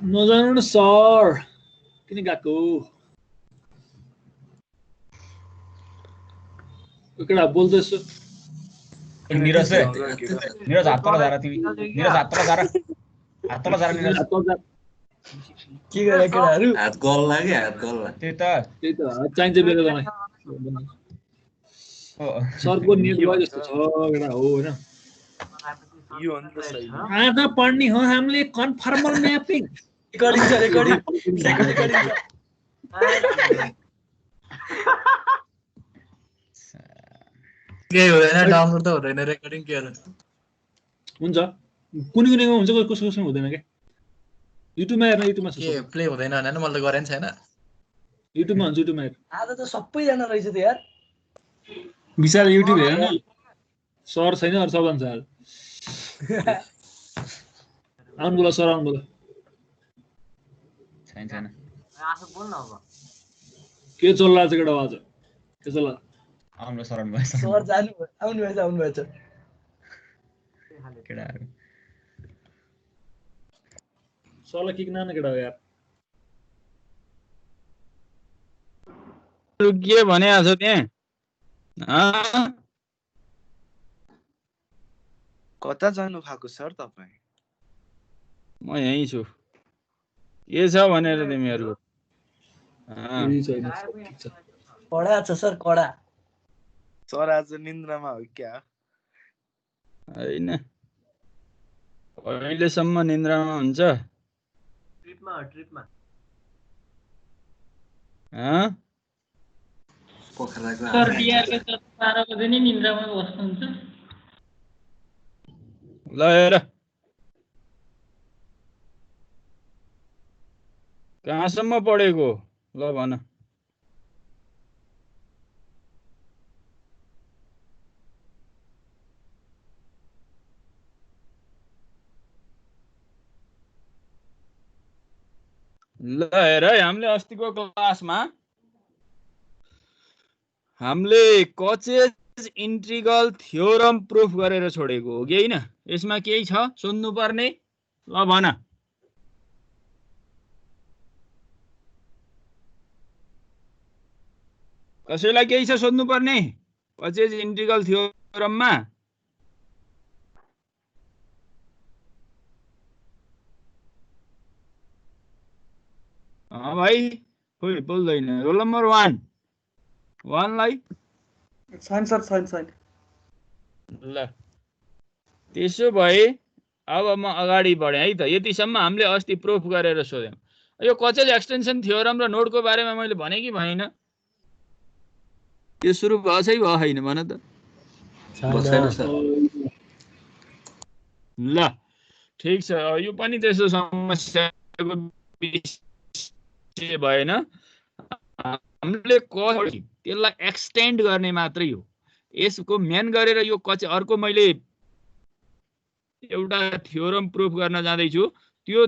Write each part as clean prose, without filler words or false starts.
नजानु न सर किन गएको केटा बोल्दैछु निरज हात तल झार तिमी निरज हात तल झार निरज के गरे केटाहरु हात गल्ला के हात गल्ला त्यही त चाहिन्छ बेलुकालाई सरको नियत गए जस्तो छ केटा हो हैन यो हो नि त सही आज पढ्ने हो हामीले कन्फर्मल म्यापिङ रेकर्डिङ छ रेकर्डिङ के हुँदैन डाउनलोड त हुँदैन रेकर्डिङ के गर्नु हुन्छ कुनै कुनैमा हुन्छ कसैमा हुँदैन के युट्युबमा हेर्न युट्युबमा के प्ले हुँदैन हैन मैले त गरेन छैन युट्युबमा हुन्छ युट्युबमा हेर आज त सबैजना रहेछ त यार विशाल युट्युब हेर न सर छैन अरु सब भन्छ आज आउनु बोला सर आउनु बोला छैन आफू बोल्न अब के चल्ला छ केटा आज के चल्ला आउनु शरण भएछ सर जानु आउनु भएछ केटाहरु सरलाई किक नान केटा हो यार के भने आज त्यहाँ कता जानु भएको सर तपाई म यही छु के छ भनेर तिमीहरु कडा छ सर कडा सर आज निन्द्रामा हो क्या हैन अहिलेसम्म निन्द्रामा हुन्छ ट्रिपमा पोखराको सर बिहारको 12 बजे नै निन्द्रामा बस्नुहुन्छ ल हेर कहाँसम्म पढेको ल भन ल हेर है हामीले अस्तिको क्लासमा हामीले कचेज इन्टिग्रल थ्योरम प्रुफ गरेर छोडेको हो कि हैन यसमा केही छ सोध्नु पर्ने ल भन कसैलाई केही छ सोध्नु पर्ने कचेज इन्टिग्रल थ्योरममा भाइ खोइ बोल्दैन रोल नम्बर 1 लाई छैन सर छैन ल त्यसो भए अब म अगाडि बढे है त यतिसम्म हामीले अस्ति प्रुफ गरेर सोध्यौं यो कचेज एक्सटेन्सन थ्योरम र नोडको बारेमा मैले भने कि भएन त्यो सुरु भयो छै भयो हैन भन त ल ठीक छ यो पनि त्यस्तो समस्याको विषय भएन हामीले त्यसलाई एक्सटेन्ड गर्ने मात्रै हो यसको मेन गरेर यो अर्को मैले एउटा थ्योरम प्रुफ गर्न जाँदै छु त्यो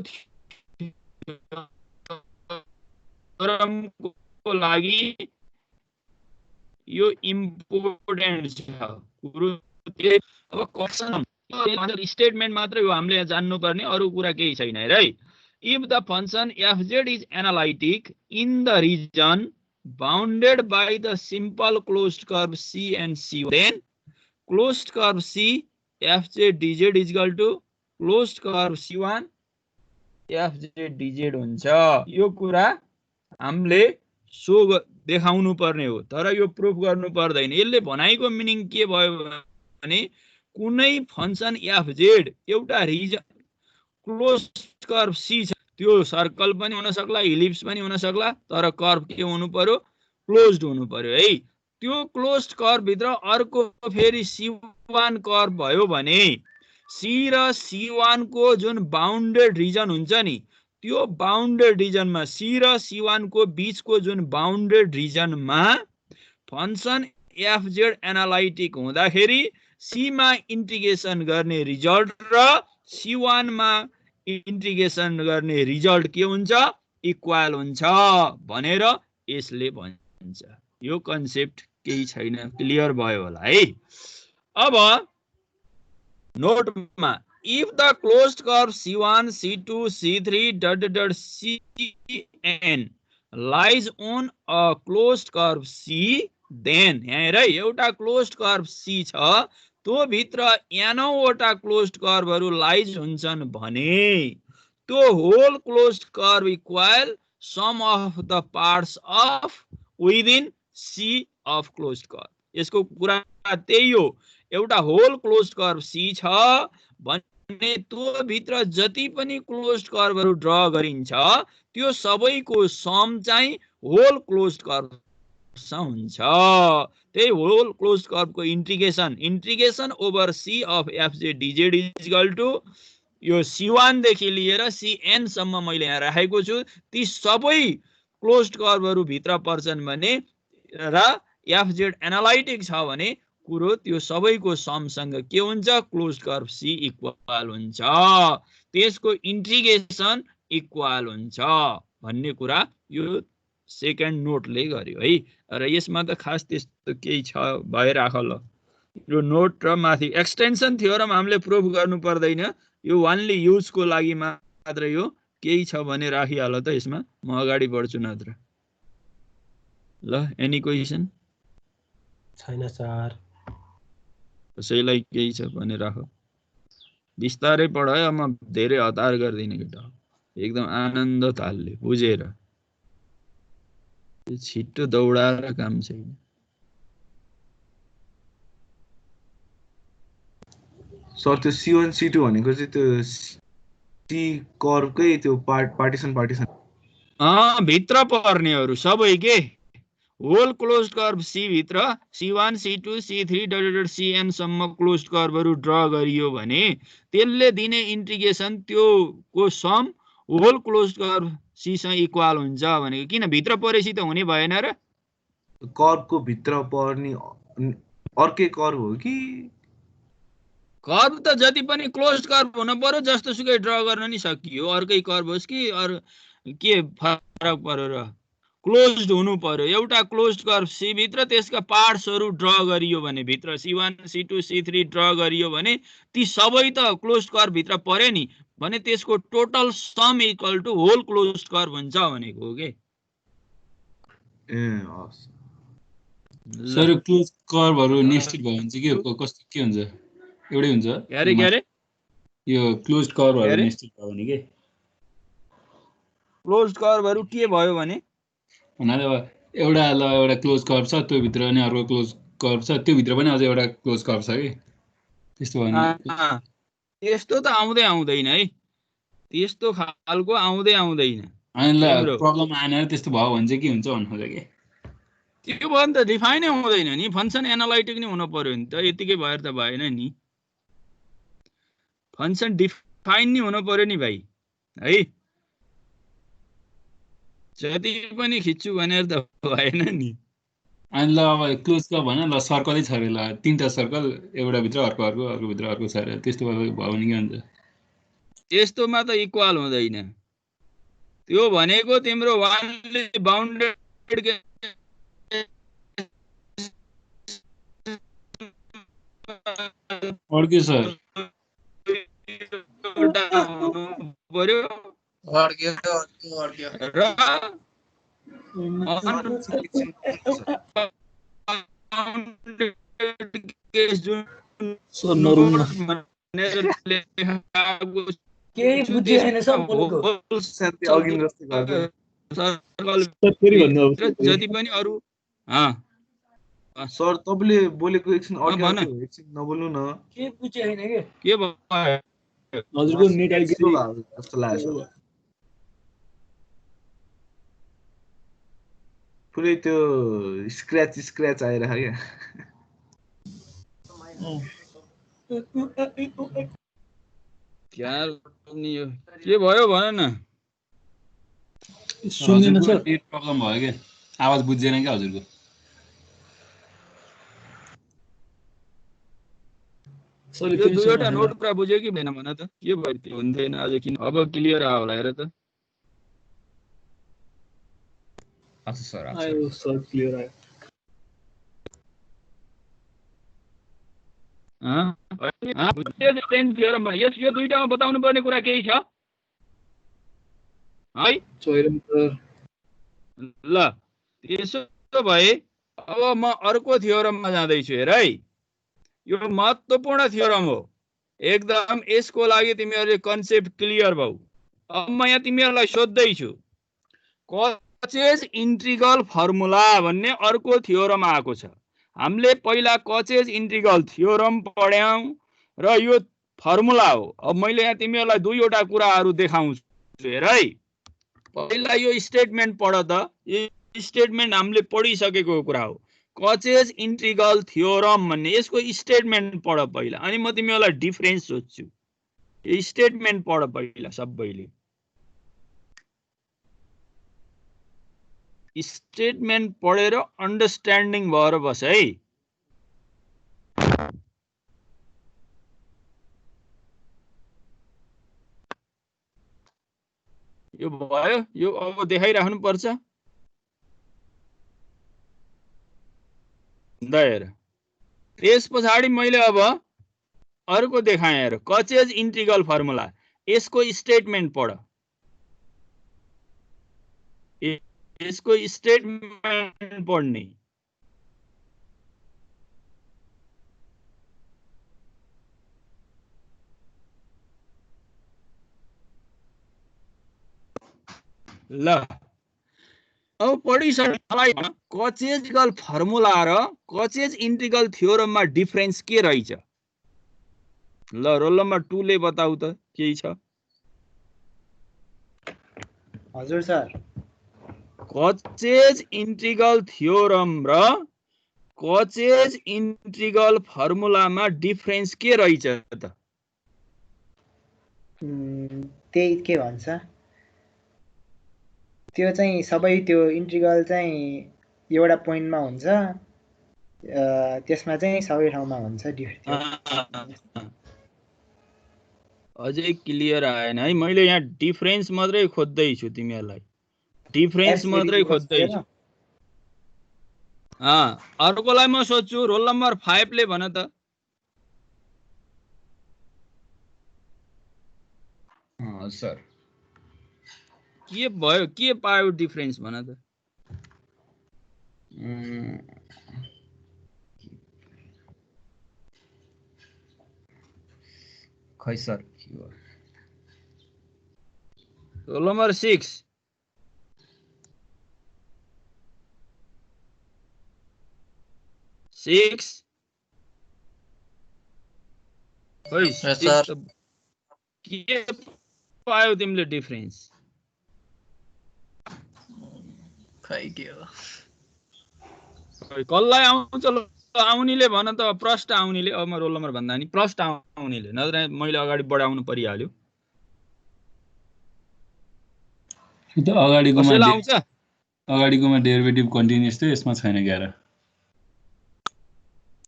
थ्योरमको लागि यो इम्पोर्टेन्ट छ कुरो अब क्वेशन स्टेटमेन्ट मात्रै हो हामीले जान्नु पर्ने अरु कुरा केही छैन है if the function fz is analytic in the region bounded by the simple closed curve C and C, then closed curve C fj dz is equal to closed curve C1 fj dz हुन्छ यो कुरा हामीले so देखाउनु पर्ने हो तर यो proof गर्नु पर्दैन यसले भनाइको मिनिङ के भयो भने कुनै फंक्सन fz एउटा रिजन क्लोज्ड कर्व C छ त्यो सर्कल पनि हुन सक्ला इलिप्स पनि हुन सक्ला तर कर्व के हुनु पर्यो क्लोज्ड हुनु पर्यो है त्यो क्लोज्ड कर्व भित्र अर्को फेरि C1 कर्व भयो भने C र C1 को जुन बाउन्डेड रिजन हुन्छ नि त्यो बाउन्डेड रिजनमा C र C1 को बीचको जुन बाउन्डेड रिजनमा फंक्सन fz एनालाइटिक हुँदाखेरि C मा इन्टिग्रेसन गर्ने रिजल्ट र C1 मा इन्टिग्रेसन गर्ने रिजल्ट के हुन्छ इक्वल हुन्छ भनेर यसले भन्छ यो कन्सेप्ट केही छैन क्लियर भयो होला है अब नोटमा if the closed curve C1, C2, C3 dot dot dot Cn lies on a closed curve C, then यहाँ हेर है एउटा क्लोज्ड कर्व C छ त्यो भित्र n वटा क्लोज्ड कर्वहरु लाइज हुन्छन् भने त्यो whole closed curve equal sum of the parts of within C of closed curve. यसको कुरा त्यही हो, एउटा होल क्लोज्ड कर्व C छ भने त्यो भित्र जति पनि क्लोज्ड कर्वहरु ड्रा गरिन्छ त्यो सबैको सम चाहिँ होल क्लोज्ड कर्व हुन्छ। त्यही होल क्लोज्ड कर्वको integration over C of fz dz is equal to यो C1 देखि लिएर Cn सम्म मैले यहाँ राखेको छु, ती सबै क्लोज्ड कर्वहरु भित्र पर्छन् भने र fz एनालाइटिक छ भने कुरो त्यो सबैको समसँग के हुन्छ, क्लोज्ड कर्व C इक्वल हुन्छ, त्यसको इंटीग्रेशन इक्वल हुन्छ भन्ने कुरा यो सेकेन्ड नोटले गर्यो है। र यसमा त खास त्यस्तो केही छ भइराख ल, यो नोट र माथि एक्सटेन्सन थ्योरम हामीले प्रुफ गर्नु पर्दैन, यो ओन्ली युज को लागि मात्र यो केही छ भने राखिहाल त, यसमा म अगाडि बढ्छु नत्र। ल एनी क्वेशन छैन सर, कसैलाई केही छ भने राख, बिस्तारै पढायो, म धेरै हतार गर्दिन केटा, एकदम आनन्द तालले बुझेर, छिट्टो दौडाएर काम छैन। सर त्यो C1 C2 भनेको चाहिँ त्यो C कर्वकै त्यो पार्टिसन भित्र पर्नेहरु सबै के होल क्लोज्ड कर्व C भित्र C1 C2 C3 dot dot Cn सम्म क्लोज्ड कर्वहरु ड्रा गरियो भने त्यसले दिने इंटीग्रेशन त्यो को sum whole closed curve C सँग इक्वल हुन्छ भनेको। किन भित्र परेपछि त हुने भएन र, कर्वको भित्र पर्ने अर्कै कर्व हो कि? कर्व त जति पनि क्लोज्ड कर्व हुन पर्यो, जस्तो सुकै ड्रा गर्न नि सकियो, अर्कै कर्व होस् कि अरु के फरक पर्यो र, क्लोज्ड हुनु पर्यो। एउटा क्लोज्ड कर्व C भित्र त्यसका पार्ट्सहरु ड्रा गरियो भने, भित्र C1 C2 C3 ड्रा गरियो भने ती सबै त क्लोज्ड कर्व भित्र पर्यो नि, भने त्यसको total sum equal to whole closed curve हुन्छ भनेको हो के। सर क्लोज कर्वहरु नेस्टेड भयो भने चाहिँ के हो, कस्तो के हुन्छ, एउटै हुन्छ के अरे यो क्लोज्ड कर्वहरु नेस्टेड भयो भने के, क्लोज्ड कर्वहरु के भयो भने एउटा क्लोज कर्व छ, त्यो भित्र पनि अर्को क्लोज कर्व छ, त्यो भित्र पनि अझै एउटा क्लोज कर्व छ के, त्यस्तो भयो नि। त्यस्तो त आउँदै आउँदैन है, त्यस्तो खालको आउँदै आउँदैन। अनि ल प्रब्लम आएन र त्यस्तो भयो भने चाहिँ के हुन्छ भन्नु खोजे के, त्यो भयो नि त डिफाइन नै हुँदैन नि, फंक्सन एनालाइटिक नै हुन पर्यो नि त, यतिकै भएर त भएन नि, फंक्सन डिफाइन नै हुन पर्यो नि भाइ है, जति पनि खिच्छु भनेर त भएन नि। अनि ल अब क्लोज कर्व भन ल, सर्कलै छ अरे, ल तीनटा सर्कल, एउटा भित्र अर्को भित्र अर्को छ अरे, त्यस्तो भयो भने के हुन्छ? त्यस्तोमा त इक्वल हुँदैन, त्यो भनेको तिम्रो वानले बाउन्डेड अर्कै सर पर्यो र केही बुझिएन सर बोलेको, जति पनि अरु सर तपाईले बोलेको एकछिन अडियो एकछिन नबोल्नु न, के बुझिएन के भयो हजुरको नेट आइसक्यो जस्तो लाग्यो, पुरै त्यो स्क्रैच आइरहेको क्या। के भयो भन न, सुन्दैन सर, नेट प्रब्लम भयो के, आवाज बुझ्दैन क्या हजुरको। यो दुईवटा नोट कुरा बुझ्यो कि भएन भन त, के भयो त्यो हुँदैन अझै किन, अब क्लियर आयो होला हेर त। आयो सर क्लियर आयो। डिफरेन्स थ्योरम यो दुईटामा बताउनु पर्ने कुरा केही छ है? छैन सर। ल त्यसो भए अब म अर्को थ्योरममा जाँदैछु हेर है। यो महत्त्वपूर्ण थ्योरम हो एकदम। यसको लागि तिमीहरूले कन्सेप्ट क्लियर भऊ। अब म यहाँ तिमीहरूलाई सोध्दैछु कचेज इन्ट्रिगल फर्मुला भन्ने अर्को थ्योरम आएको छ। हामीले पहिला कचेज इन्ट्रिगल थ्योरम पढ्यौं र यो फर्मुला हो। अब मैले यहाँ तिमीहरूलाई दुईवटा कुराहरू देखाउँछु हेर है। पहिला यो स्टेटमेन्ट पढ त। यो स्टेटमेन्ट हामीले पढिसकेको कुरा हो। कचेज इन्ट्रिगल थ्योरम भन्ने यसको स्टेटमेन्ट पढ पहिला, अनि म तिमीहरूलाई डिफरेन्स सोध्छु। यो स्टेटमेन्ट पढ पहिला सबैले। स्टेटमेन्ट पढेर अन्डरस्ट्यान्डिङ भएर बस है। यो भयो, यो अब देखाइराख्नु पर्छ। हेर त्यस पछाडि मैले अब अर्को देखाएँ हेर, कचेज इन्ट्रिगल फर्मुला। यसको स्टेटमेन्ट पढ। यसको स्टेटमेन्ट पढ्ने। ल अब पढिसकेलाई कचेजगल फर्मुला र कचेज इन्ट्रिगल थ्योरममा डिफरेन्स के रहेछ? ल रोल नम्बर 2 ले बताऊ त के छ? हजुर सर, कचेज इन्ट्रिगल थ्योरम र कचेज इन्ट्रिगल फर्मुलामा डिफरेन्स के रहेछ त? त्यही के भन्छ, त्यो चाहिँ सबै त्यो इन्ट्रिगल चाहिँ एउटा पोइन्टमा हुन्छ, त्यसमा चाहिँ सबै ठाउँमा हुन्छ। अझै क्लियर आएन है। मैले यहाँ डिफरेन्स मात्रै खोज्दैछु तिमीहरूलाई, डिफरेन्स मात्रै खोज्दैछु। अर्कोलाई म सोध्छु, रोल नम्बर 5 ले भन त। सर के भयो, के पायो डिफरेन्स भन त। खै सर रोल नम्बर 6 के पायो तिमीले डिफरेन्स? खै के हो, कसलाई आउँछ? आउनेले भन त, प्रश्न आउनेले। अब म रोल नम्बर भन्दा नि प्रश्न आउनेले, नत्र मैले अगाडि बढाउनु परिहाल्यो। अगाडिकोमा डेरिभेटिभ कन्टिन्युअस थियो, यसमा छैन 11।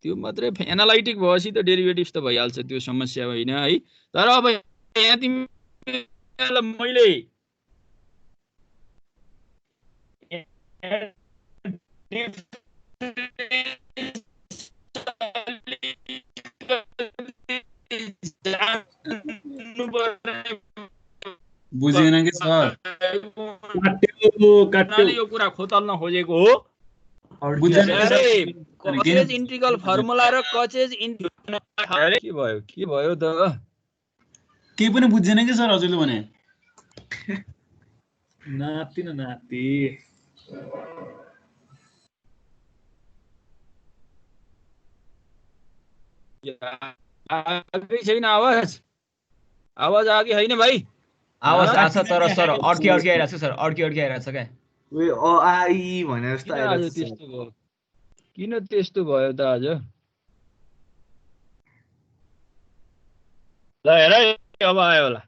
त्यो मात्रै एनालाइटिक भएपछि त डेरिभेटिभ्स त भइहाल्छ, त्यो समस्या होइन है। तर अब यहाँ तिमीलाई मैले बुझेन कि सर? यो कुरा खोतल्न खोजेको हो। कचेज इन्ट्रिगल फर्मुला र कचेज के भयो त? केही पनि बुझेन कि सर हजुरले भने? नाति न नाति। छैन आवाज आ कि होइन भाइ? आवाज आछ तर सर अड्की आइरहेको छ सर, अड्की आइरहेको छ क्या। भने जस्तो किन त्यस्तो भयो त आज? ल हेर अब आयो होला।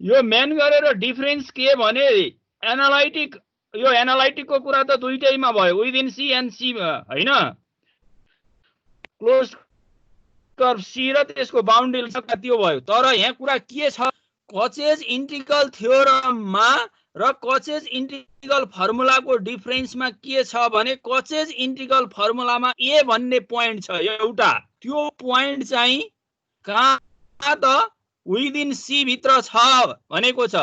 यो मेन गरेर डिफरेन्स के भने एनालाइटिक, यो एनालाइटिकको कुरा त दुईटैमा भयो, विदिन सी एन्ड सी हैन, क्लोज कर्व सी र त्यसको बाउन्ड्री त्यो भयो। तर यहाँ कुरा के छ, कचेज इन्ट्रिगल थ्योरममा र कचेज इन्टिग्रल फर्मुलाको डिफरेन्समा के छ भने कचेज इन्टिग्रल फर्मुलामा ए भन्ने पोइन्ट छ एउटा, त्यो पोइन्ट चाहिँ कहाँ त विदिन सी भित्र छ भनेको छ।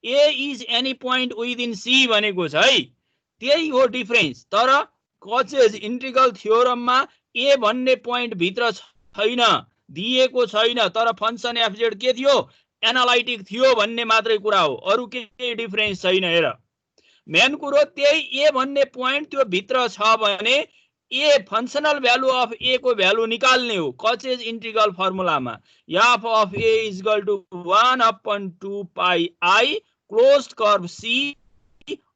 A is any point within C भनेको छ है, त्यही हो डिफरेन्स। तर कचेज इन्टिग्रल थ्योरममा ए भन्ने पोइन्ट भित्र छैन, दिएको छैन, तर फंक्सन एफजेड के थियो, एनालाइटिक थियो भन्ने मात्रै कुरा हो, अरु केही डिफरेन्स छैन। हेर मेन कुरो त्यही ए भन्ने पोइन्ट त्यो भित्र छ भने a functional value of A को भ्यालु निकाल्ने हो कचेज इन्टिग्रल फर्मुलामा। F of A is equal to 1/2 pi i closed curve C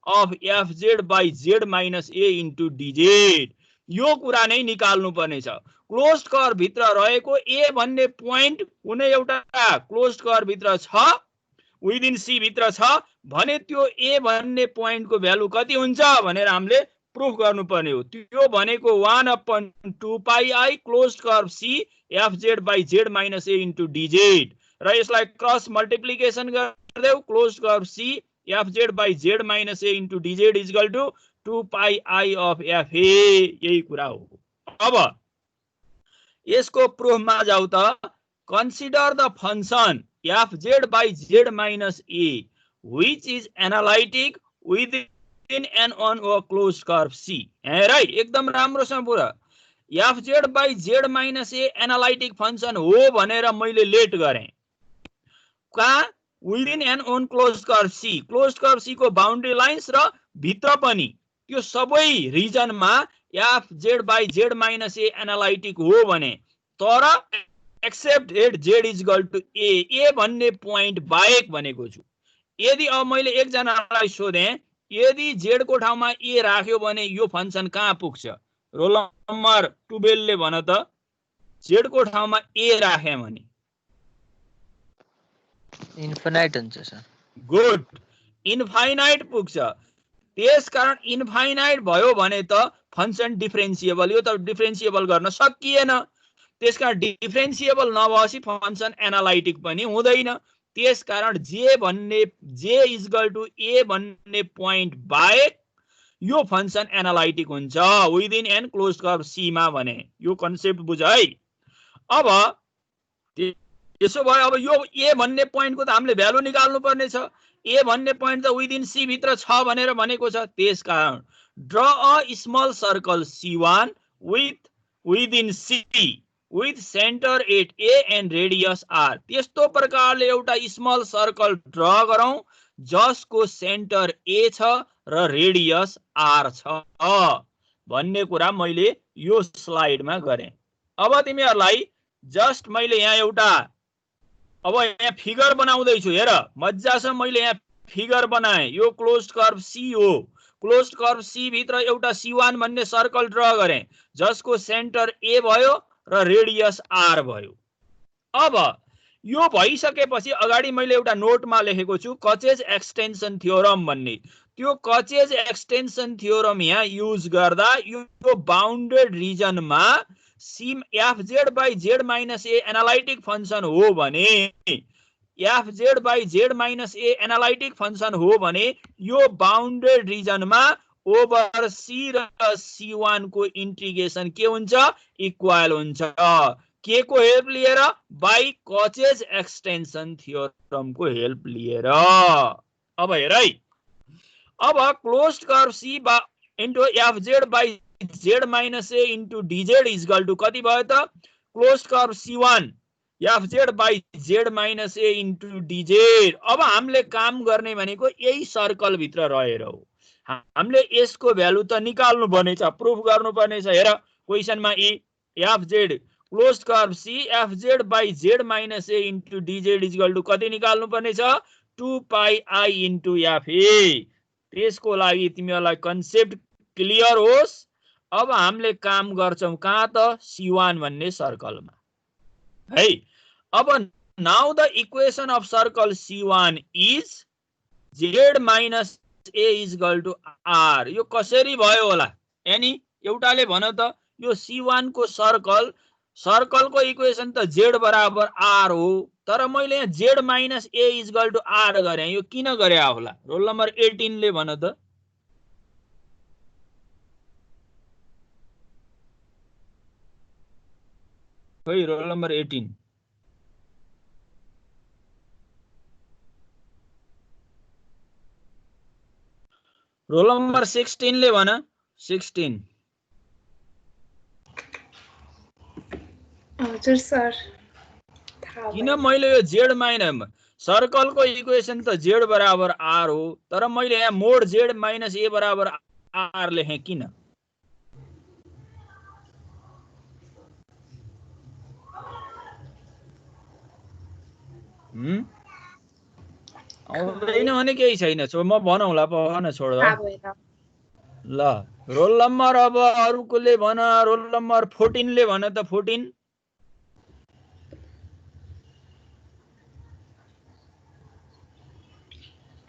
of F Z by Z minus A into dz, यो कुरा नै निकाल्नु पर्ने छ। क्लोज्ड कर्व भित्र रहेको ए भन्ने पोइन्ट कुनै एउटा क्लोज्ड कर्व भित्र छ, विदिन सी भित्र छ भने त्यो ए भन्ने पोइन्टको भ्यालु कति हुन्छ भनेर हामीले प्रुफ गर्नुपर्ने हो। त्यो भनेको 1/2 pi i closed curve C f Z by Z minus A into d z, र यसलाई क्रस मल्टिप्लिकेसन गर्देऊ, closed curve C f Z by Z minus A into DZ is equal to 2 pi i of f a, यही कुरा हो। अब यसको प्रुफमा जाऊ त। Consider the function f Z by Z minus a which is analytic within and on a closed curve C. Right, एकदम राम्रोसँग पुरा। F Z by Z minus a analytic function हो भनेर मैले लेट गरेँ कहाँ, within and on closed curve C, closed curve C को boundary lines र भित्र पनि त्यो सबै रिजनमा f Z by Z minus a analytic हो भने, तर except at z is equal to a भन्ने पोइन्ट बाहेक भनेको छु। यदि अब मैले एकजनालाई सोधेँ यदि जेड को ठाउँमा ए राख्यो भने यो फंक्शन कहाँ पुग्छ, रोल नम्बर 12 ले भन त, जेड को ठाउँमा ए राखे भने इन्फिनाइट हुन्छ सर। गुड, इन्फाइनाइट पुग्छ। त्यसकारण इन्फाइनाइट भयो भने त फंक्शन डिफरेन्सिएबल, यो त डिफरेन्सिएबल गर्न सकिएन। त्यसकारण डिफरेन्सिएबल नभएपछि फंक्शन एनालाइटिक पनि हुँदैन। त्यसकारण जे इज इक्वल टु ए भन्ने पोइन्ट बाहेक यो फंक्शन एनालाइटिक हुन्छ within an closed curve C मा भने, यो कन्सेप्ट बुझ है। अब त्यसो भयो, अब यो ए भन्ने पोइन्टको त हामीले भ्यालु निकाल्नु पर्ने छ। ए भन्ने पोइन्ट त विदिन सी भित्र छ भनेर भनेको छ। त्यसकारण draw a small circle C1 within C with centre at A and radius R. त्यस्तो प्रकारले एउटा स्मल सर्कल ड्र गरौँ जसको सेन्टर ए छ र रेडियस आर छ भन्ने कुरा मैले यो स्लाइडमा गरेँ। अब तिमीहरूलाई जस्ट मैले यहाँ एउटा अब यहाँ फिगर बनाउँदैछु, हेर मजासँग मैले यहाँ फिगर बनाएँ। यो क्लोज्ड कर्व सी हो, क्लोज्ड कर्व सी भित्र एउटा C1 भन्ने सर्कल ड्र गरेँ जसको सेन्टर ए भयो र रेडियस आर भयो। अब यो भइसकेपछि अगाडि मैले एउटा नोटमा लेखेको छु कचेज एक्सटेन्सन थ्योरम भन्ने। त्यो कचेज एक्सटेन्सन थ्योरम यहाँ युज गर्दा यो बाउन्डेड रिजनमा C f Z by Z minus a analytic function हो भने, f Z by Z minus a analytic function हो भने यो बाउन्डेड रिजनमा ओभर सी र C1 को इंटीग्रेशन के हुन्छ, इक्वल हुन्छ के को हेल्प लिएर, बाई कचेज एक्सटेन्सन थ्योरम को हेल्प लिएर। अब हेर है, अब closed curve C into F Z by Z minus A into DZ is equal to कति भयो त, closed curve C1 F Z by Z minus A into DZ. अब हामीले काम गर्ने भनेको यही सर्कल भित्र रहेर हो, हामीले यसको भ्यालु त निकाल्नु पर्ने छ, प्रुफ गर्नु पर्ने छ। हेर क्वेशनमा f z closed curve C f Z by Z minus A into DZ is equal to कति निकाल्नु पर्ने छ, 2 pi i into f a. त्यसको लागि तिमीहरूलाई कन्सेप्ट क्लियर होस्। अब हामीले काम गर्छौं कहाँ त, C1 भन्ने सर्कलमा है। अब now the equation of circle C1 is Z minus A is equal to R. यो कसरी भयो होला, यानी एउटाले भन त यो C1 को सर्कल को इक्वेसन त जेड बराबर आर हो, तर मैले यहाँ z minus a equal to r गरेँ। यो किन गरे होला? रोल नम्बर 18 ले भन त। खोइ रोल नम्बर 18 रोल नम्बर 16 ले भन। 16 हजुर सर किन मैले यो जेड माइनस सर्कलको इक्वेसन त जेड बराबर आर हो, तर मैले यहाँ मोड जेड माइनस ए बराबर आर लेखेँ किन? आउँदैन भने केही छैन, म भनौँला, भन छोड ल। रोल नम्बर अब अरूकोले भन। रोल नम्बर 14 ले भन त। 14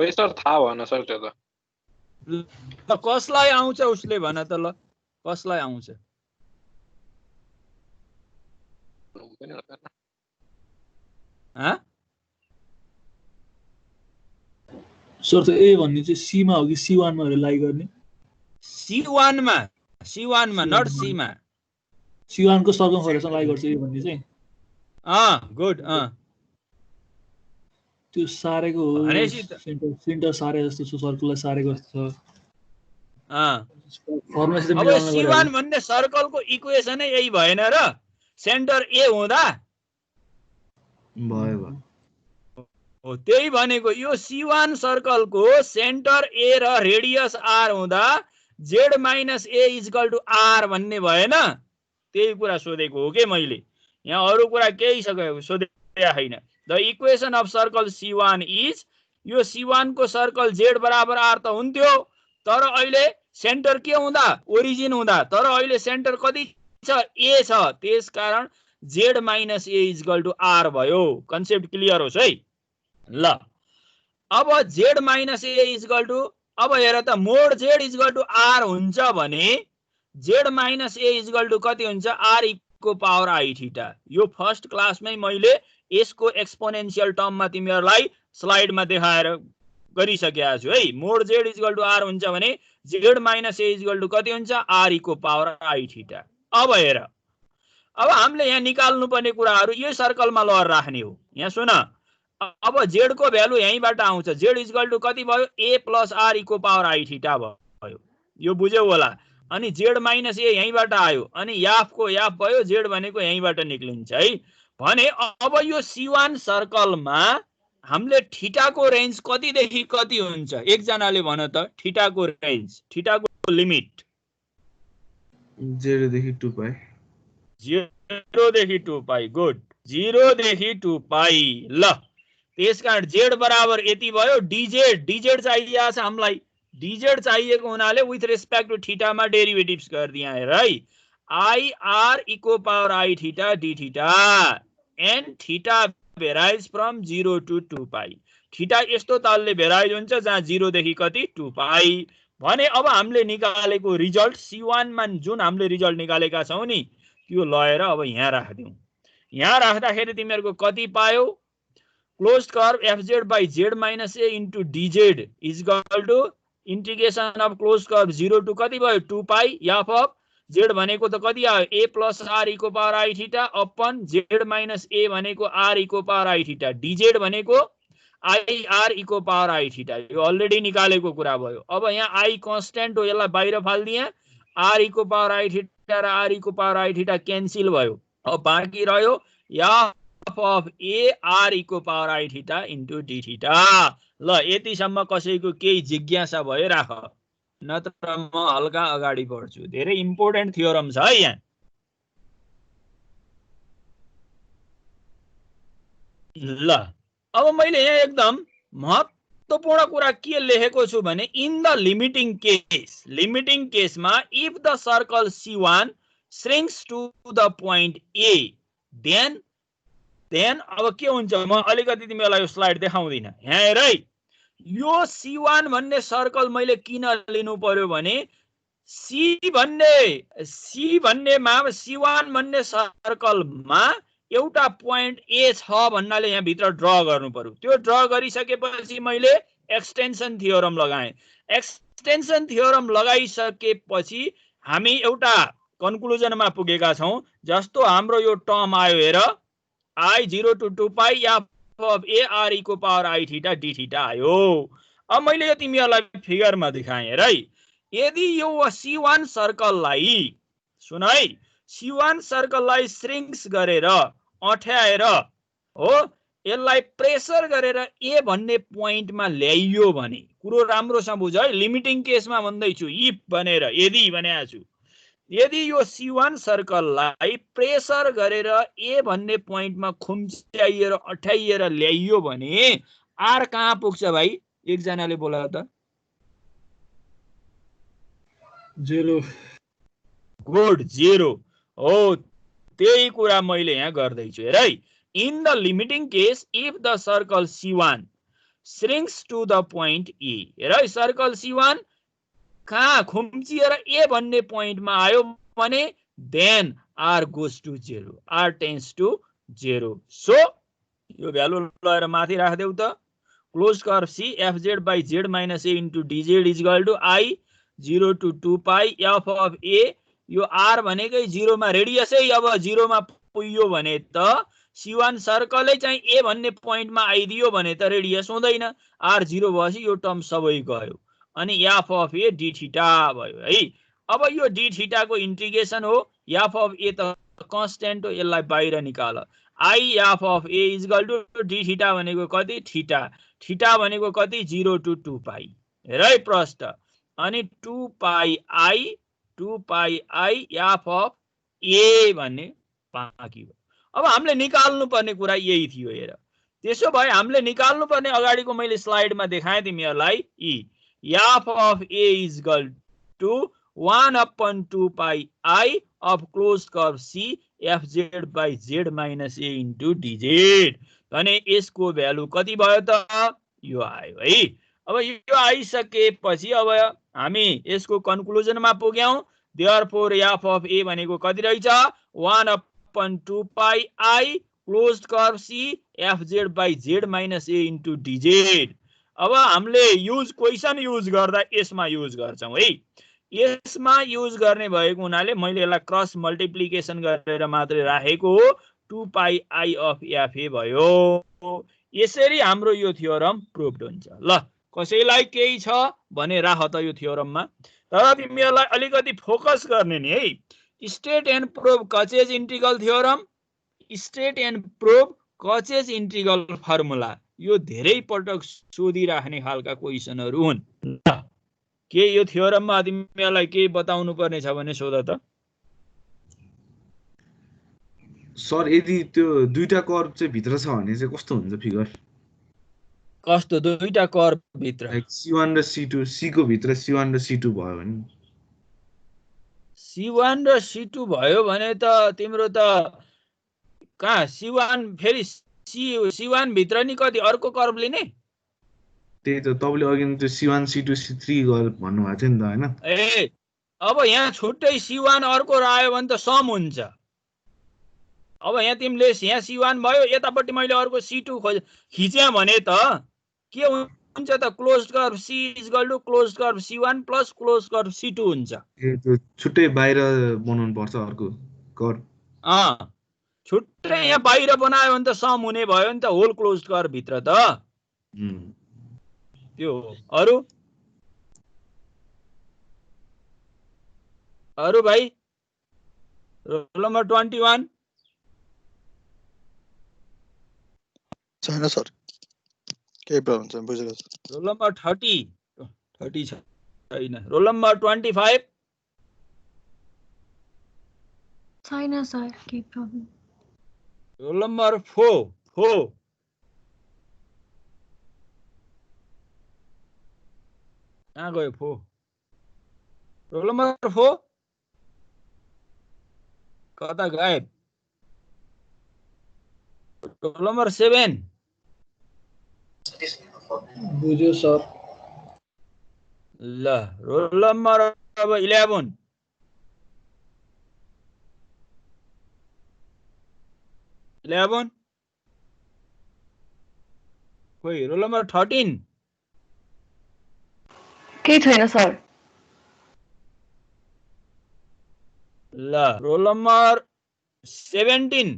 सर थाहा भएन सर त्यो त। कसलाई आउँछ उसले भन त। ल कसलाई आउँछ? सर त ए भन्ने चाहिँ सी मा हो कि C1 मा लाइ गर्ने? C1 मा, C1 मा नट सी मा। C1 को सर्कमफरेन्समा लाइ गर्छ ए भन्ने चाहिँ। गुड। त्यो सारेको हो, सेन्टर सारे जस्तो छ, सर्कललाई सारेको जस्तो छ। अब C1 भन्ने सर्कलको इक्वेसनै यही भएन र? सेन्टर ए हुँदा भयो हो, त्यही भनेको। यो C1 सर्कलको सेन्टर ए र रेडियस आर हुँदा z minus a equal to r भन्ने भएन? त्यही कुरा सोधेको हो के मैले। यहाँ अरू कुरा केही सोधेको छैन। The equation of circle C1 is, यो C1 को सर्कल जेड बराबर आर त हुन्थ्यो, तर अहिले सेन्टर के हुँदा? ओरिजिन हुँदा। तर अहिले सेन्टर कति छ? ए छ, त्यसकारण z minus a equal to r भयो। कन्सेप्ट क्लियर होस् है। ल अब z minus a equal to, अब हेर त, mod z equal to r हुन्छ भने z minus a equal to कति हुन्छ? आर को पावर आई थीटा। यो फर्स्ट क्लासमै मैले यसको एक्सपोनेन्शियल टर्ममा तिमीहरूलाई स्लाइडमा देखाएर गरिसकेको छु है। Mod z equal to r हुन्छ भने z minus a equal to कति हुन्छ? आर को पावर आई थीटा। अब हेर, अब हामीले यहाँ निकाल्नु पर्ने कुराहरू यो सर्कलमा लहर राख्ने हो। यहाँ सुन, अब जेड को भ्यालु यहीँबाट आउँछ। जेड इक्वल टु कति भयो? ए प्लस आर को पावर आई थीटा भयो। यो बुझ्यौ होला। अनि जेड माइनस ए यहीँबाट आयो, अनि याफ को याफ भयो, जेड भनेको यहीँबाट निक्लिन्छ है। भने अब यो C1 सर्कलमा हामीले थीटाको रेन्ज कतिदेखि कति हुन्छ? एकजनाले भन त थीटाको रेन्ज, थीटाको लिमिट। 0 देखि 2 पाई। 0 देखि 2 पाई। गुड। 0 देखि 2 पाई। ल त्यसकारण जेड बराबर यति भयो। डीजेड चाहिएको छ हामीलाई। डीजेड चाहिएको हुनाले विथ रेस्पेक्ट टु थीटामा डेरिभेटिभ्स गरिदिए है। आई आर इको power i theta d theta and theta varies from 0 to 2 pi. Theta यस्तो तालले भेराइज हुन्छ जहाँ 0 देखि कति? 2 पाई। भने अब हामीले निकालेको रिजल्ट C1 मा जुन हामीले रिजल्ट निकालेका छौं नि, त्यो लगेर अब यहाँ राख्दियौ। यहाँ राख्दाखेरि तिमीहरूको कति पायो? Closed curve fz by z minus a into dz is equal to integration of close curve 0 to कति भयो? 2 पाई एफ अफ जेड भनेको त कति आयो? a प्लस आर इको power i theta upon z minus a भनेको आर इको power i theta, dz भनेको आई आर इको पावर आई थीटा। यो अलरेडी निकालेको कुरा भयो। अब यहाँ आई कन्स्टेन्ट हो, यसलाई बाहिर फाल्दिए। आर इको पावर आई थीटा र आर इको पावर आई थीटा क्यान्सल भयो। अब बाँकी रह्यो एफ अफ ए आर इको power i theta into d theta. ल यतिसम्म कसैको केही जिज्ञासा भयो राख, नत्र म हल्का अगाडि बढ्छु। धेरै इम्पोर्टेन्ट थियोरम छ है यहाँ। ल अब मैले यहाँ एकदम महत्त्वपूर्ण कुरा के लेखेको छु भने इन द लिमिटिङ केसमा if the circle C1 shrinks to the point A then अब के हुन्छ? म अलिकति तिमीलाई यो स्लाइड देखाउँदिन। यहाँ हेर है, यो C1 भन्ने सर्कल मैले किन लिनु पर्यो भने C1 भन्ने सर्कलमा एउटा पोइन्ट ए छ भन्नाले यहाँ भित्र ड्र गर्नु पर्यो। त्यो ड्र गरिसकेपछि मैले एक्सटेन्सन थियोरम लगाएँ। एक्सटेन्सन थियोरम लगाइसकेपछि हामी एउटा कन्क्लुजनमा पुगेका छौं। जस्तो हाम्रो यो टर्म आयो हेर, I 0 to 2 pi f of a r e को power I theta d theta आयो। अब मैले यो तिमीहरूलाई फिगरमा देखाएँ हेर है। यदि यो C1 सर्कललाई सुन है, C1 सर्कललाई श्रिङ्क्स गरेर अठ्याएर हो यसलाई प्रेसर गरेर ए भन्ने पोइन्टमा ल्याइयो भने, कुरो राम्रोसँग बुझ है, लिमिटिङ केसमा भन्दैछु, इफ भनेर यदि भनेको छु। यदि यो C1 सर्कललाई प्रेसर गरेर ए भन्ने पोइन्टमा खुम्च्याइएर अठ्याइएर ल्याइयो भने आर कहाँ पुग्छ भाइ? एकजनाले बोला त। 0। गुड, 0 हो। त्यही कुरा मैले यहाँ गर्दैछु हेर है। In the limiting case if the circle C1 shrinks to the point E, हेर है, सर्कल C1 कहाँ खुम्चिएर ए भन्ने पोइन्टमा आयो भने then r goes to 0, r tends to 0। So यो भ्यालु लगाएर माथि राख्देऊ त। Close curve C fz by z minus a into dz is equal to I 0 to 2 pi f of a। यो r भनेकै 0 मा रेडियस है। अब 0 मा पुग्यो भने त C1 सर्कलै चाहिँ ए भन्ने पोइन्टमा आइदियो भने त रेडियस हुँदैन। r 0 भएपछि यो टर्म सबै गयो अनि f of a d theta भयो है। अब यो d थीटा को इंटीग्रेशन हो। f of a त कांस्टेंट हो, यसलाई बाहिर निकाल। I f of a is equal to d theta भनेको कति? थीटा। थीटा भनेको कति? 0 to 2 pi। हेर है प्रश्न। अनि 2 pi I f of a भन्ने बाँकी हो। अब हामीले निकाल्नु पर्ने कुरा यही थियो हेर। त्यसो भए हामीले निकाल्नु पर्ने अगाडिको मैले स्लाइडमा देखाएँ तिमीहरूलाई, f of a is equal to 1/2 pi I of closed curve C fz by z minus a into dz। भने यसको भ्यालु कति भयो त? यो आयो है। अब यो आइसकेपछि अब हामी यसको कन्क्लुजनमा पुग्यौं। देयरफोर f of a भनेको कति रहेछ? 1/2 pi I closed curve C fz by z minus a into dz। अब हामीले युज क्वेशन युज गर्दा यसमा युज गर्छौं है। यसमा युज गर्ने भएको हुनाले मैले यसलाई क्रस मल्टिप्लिकेसन गरेर मात्रै राखेको हो। 2 pi I of fa भयो। यसरी हाम्रो यो थियोरम प्रुभड हुन्छ। ल कसैलाई केही छ भने राख त यो थियोरममा। तर तिमीहरूलाई अलिकति फोकस गर्ने नि है। Estate and prove कचेज integral theorem, estate and prove कचेज integral formula, यो धेरै पटक सोधिराख्ने खालका क्वेशनहरु हुन्। के यो थियोरममा तिमीहरूलाई केही बताउनु पर्ने छ भने सोध त। सर यदि त्यो दुईटा कर्व चाहिँ भित्र छ भने चाहिँ कस्तो हुन्छ फिगर? कस्तो दुईटा कर्व भित्र? C1 र C2, C को भित्र C1 र C2 भयो भने? C1 र C2 भयो भने त तिम्रो त कहाँ C1 फेरि C1 भित्र नि कति अर्को कर्व लिने? त्यही त तपाईले अघि त्यो C1 C2 C3 गर् भन्नु भएको थियो नि त हैन? ए अब यहाँ छुट्टै C1 अर्को आयो भने त सम हुन्छ। अब यहाँ तिमीले यहाँ C1 भयो, यतापट्टि मैले अर्को C2 खिच्या भने त के हुन्छ त? Closed curve C is equal to closed curve C1 plus closed curve C2 हुन्छ। ए त्यो छुट्टै बाहिर बनाउनु पर्छ अर्को कर्व। छुट्टै यहाँ बाहिर बनायो भने त सम हुने भयो नि त होल क्लोज्ड कर्व भित्र त। त्यो अरु भाइ रोल नम्बर 21 छैन सर, केही प्रब्लम छैन, बुझेको छु। रोल नम्बर 30 छैन। रोल नम्बर 25 छैन सर, केही प्रब्लम। रोल नम्बर 4 कहाँ गयो 4? रोल नम्बर 4 कता गायब? रोल नम्बर 7 बुझ्यो सर। ल रोल नम्बर अब 11 11 खोइ रोल नम्बर 13 केही छैन सर। ल रोल नम्बर 17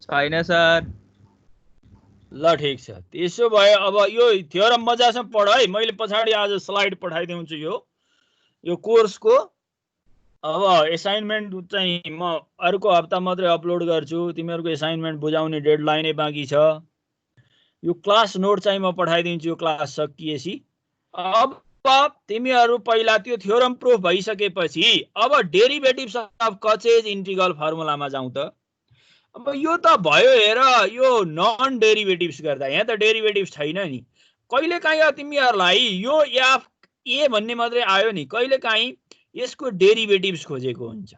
छैन सर। ल ठिक छ। त्यसो भए अब यो थ्योरम मजासँग पढ है। मैले पछाडि आज स्लाइड पठाइदिन्छु यो कोर्सको। अब असाइनमेन्ट चाहिँ म अर्को हप्ता मात्रै अपलोड गर्छु। तिमीहरूको असाइनमेन्ट बुझाउने डेडलाइनै बाँकी छ। यो क्लास नोट चाहिँ म पठाइदिन्छु यो क्लास सकिएपछि। अब तिमीहरू पहिला त्यो थ्योरम प्रुफ भइसकेपछि अब डेरिभेटिभ्स अफ कचेज इन्टिग्रल फर्मुलामा जाउँ त। अब यो त भयो हेर यो नन डेरिभेटिभ्स गर्दा, यहाँ त डेरिभेटिभ्स छैन नि। कहिलेकाहीँ तिमीहरूलाई यो एफ ए भन्ने मात्रै आयो नि, कहिलेकाहीँ यसको डेरिभेटिभ्स खोजेको हुन्छ।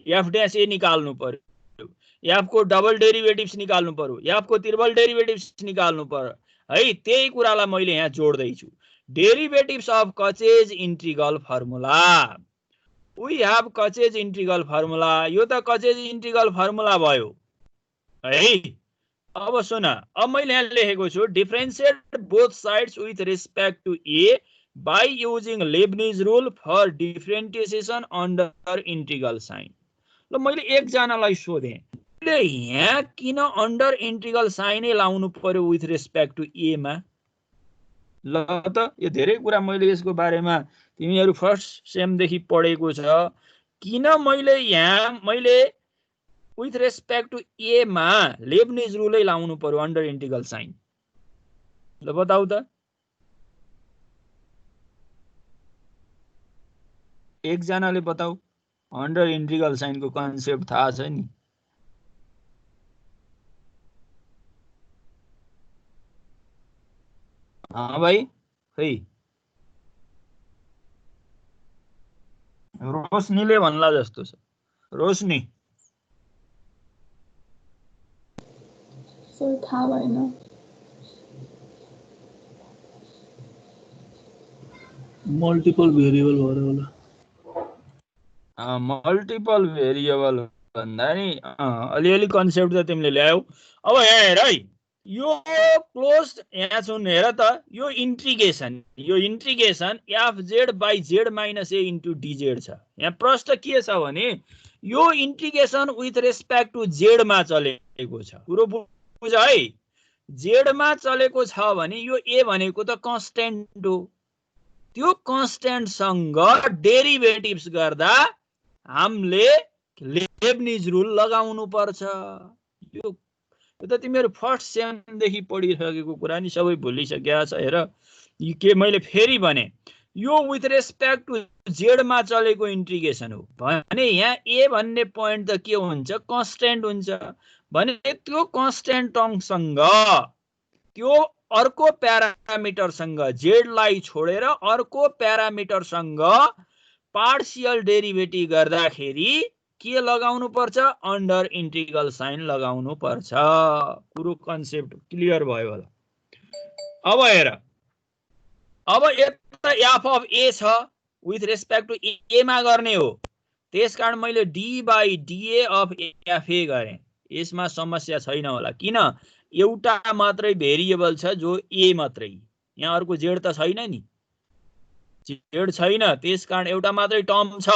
एफ डैश ए निकाल्नु पर्यो, एफ को डबल डेरिभेटिभ्स निकाल्नु पर्यो, एफ को ट्रिपल डेरिभेटिभ्स निकाल्नु पर्यो है। त्यही कुरालाई मैले यहाँ जोड्दै छु। Derivatives of Cauchy's integral formula. We have Cauchy's integral formula. यो त कचेज इन्टिग्रल फर्मुला भयो है। अब सुन, अब मैले यहाँ लेखेको छु differentiate both sides with respect to a by using Leibniz rule for differentiation under integral sign। ल मैले एकजनालाई सोधेँ, यहाँ किन अन्डर इन्टिग्रल साइनै लाउनु पर्यो विथ रेस्पेक्ट टु ए मा? ल त यो धेरै कुरा मैले यसको बारेमा तिमीहरू फर्स्ट सेमदेखि पढेको छ। किन मैले विथ रेस्पेक्ट टु ए मा लेब्निज रुलै लाउनु पर्यो अन्डर इन्टिग्रल साइन? ल बताऊ त। एकजनाले बताऊ। अन्डर इन्टिग्रल साइनको कन्सेप्ट थाहा छ नि? भाइ खै रोशनीले भन्ला जस्तो छ। रोशनी सर थाहा भएन। मल्टिपल भेरिएबल भएर होला। मल्टिपल भेरिएबल भन्दा नि अलिअलि कन्सेप्ट त तिमीले ल्यायौ। अब यहाँ हेर है, यो क्लोज यहाँ सुन हेर त, यो integration F Z by Z minus A into DZ छ। यहाँ प्रश्न के छ भने यो इन्टिग्रेसन विथ रेस्पेक्ट टु जेडमा चलेको छ। कुरो बुझ है, जेडमा चलेको छ भने यो ए भनेको त कन्स्टेन्ट हो। त्यो कन्स्टेन्टसँग डेरिभेटिभ्स गर्दा हामीले लेब्निज रुल लगाउनु पर्छ। यो त तिमीहरू फर्स्ट सेमदेखि पढिसकेको कुरा नि, सबै भुलिसकेका छ। हेर यो के मैले फेरि भने, यो विथ रेस्पेक्ट टु जेडमा चलेको इन्टिग्रेसन हो भने यहाँ ए भन्ने पोइन्ट त के हुन्छ? कन्स्टेन्ट हुन्छ भने त्यो कन्स्टेन्ट टर्मसँग त्यो अर्को प्यारामिटरसँग जेडलाई छोडेर अर्को प्यारामिटरसँग पार्शियल डेरिभेटिभ गर्दाखेरि के लगाउनु पर्छ? अन्डर इन्टिग्रल साइन लगाउनु पर्छ। कुरो कन्सेप्ट क्लियर भयो होला। अब हेर, अब यता एफ अफ ए छ विथ रेस्पेक्ट टु ए मा गर्ने हो, त्यसकारण मैले d by d a of f a गरेँ। यसमा समस्या छैन होला, किन एउटा मात्रै भेरिएबल छ जो ए मात्रै, यहाँ अर्को जेड त छैन नि, जेड छैन, त्यसकारण एउटा मात्रै टर्म छ,